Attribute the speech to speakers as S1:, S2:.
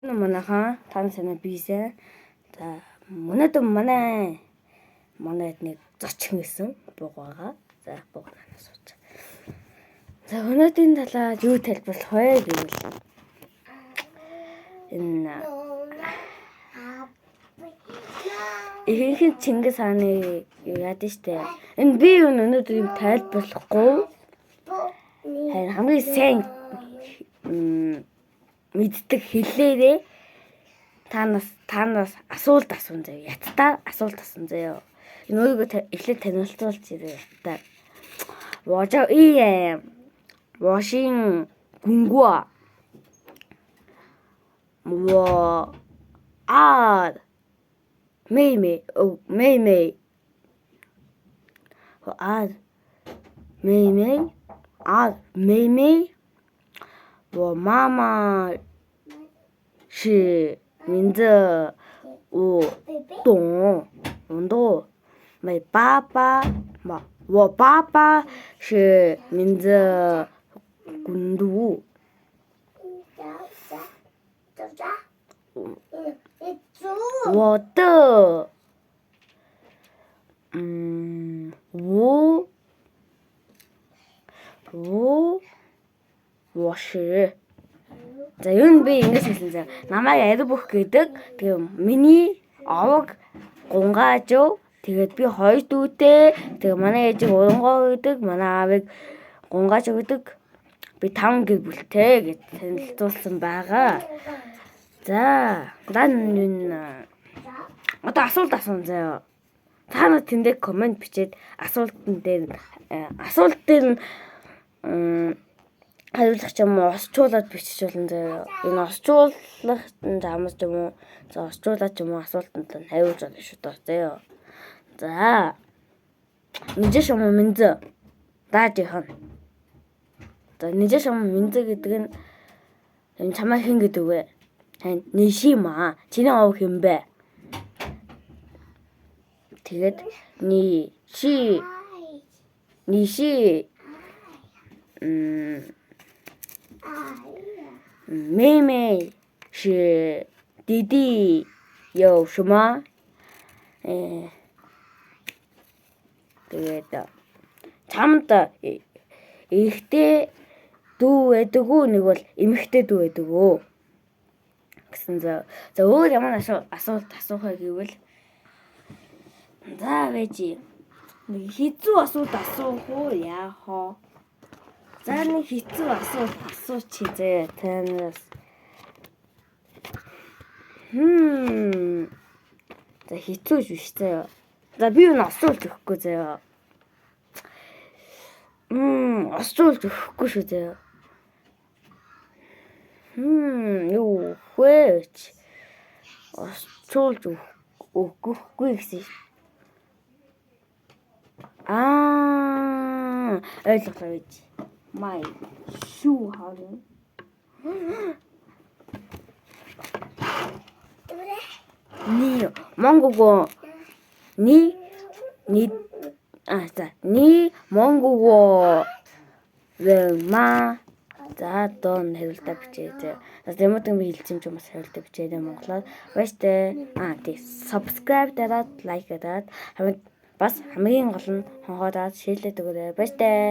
S1: Манайхан тань санаа бийсэн. За өнөөдөр манайд нэг зочин гэсэн бууг байгаа. За буугнаас сууч. За өнөөдрийн талаар юу тайлбарлах вэ гэвэл энэ ихэнх Чингис хааны яад штэ. Энэ би өнөөдөр юм тайлбарлахгүй. Харин хамгийн сайн мэддэг хэлээрээ танаас асуулт асуун заяа. Ятдаа асуулт асуун заяа. Энэ өөрийгөө эхлээд танилцуулж ирээ. Та. 我姓古，我二妹妹，我二妹妹，我妈妈是名字我懂，我爸爸是名字滚犊。我的我是За юу би ингэж хэлсэн зэ. Намайг Арибөх гэдэг. Тэгээ миний овог гунгаажв. Тэгээд би хоёр дүүтэй. Тэгээ манай ээжийг урангоо гэдэг, манай аавыг гунгааж гэдэг. Би 5 гэр бүлтэй гэж танилцуулсан байгаа. За, одоо асуулт асуун заяа. Та нар тэндээ комент бичээд асуултын дээр хариулах юм уу? Осчуулаад бичиж болно заяа. Энэ осчуулах замс юм уу? За, осчуулаад юм уу? Асуултанд нь хариулж болно шүү дээ заяа. За. Нижэш юм минзэ. Даажихан. За, нижэш юм минзэ гэдэг нь энэ чамаа хэн гэдэг вэ? Хань нишима. Чиний овог хэм бэ? Тэгээд ниши妹妹是弟弟有什么тэгээд чамд ихтэй дүү байдаг уу, нэг бол эмэгтэй дүү байдаг уу гэсэн. За өөр ямар асуулт асуухаа гэвэл за вэжи нэг хэцүү асуулт асуух уу яах вэ? За нэг хэцүү асуулт асууч зэ танаас. За хэцүү биш заяа. За би юу асуулт өгөхгүй заяа. Асуулт өгөхгүй шүү заяа. Юу хөөч. Асуулт өгөхгүй гэсэн. Ойлголоо гэж. My shoe holding. Ни монгого ни монгого ма за дон хэвлэлтэй бичээ. За тэмэтэн би хэлсэн ч юм бас хэвлэлтэй бичээ монголоор. Баяртай. Тий subscribe дараад, like дараад бас хамгийн гол нь хонгоодаад шеэрлээд өгөөрэй. Баяртай.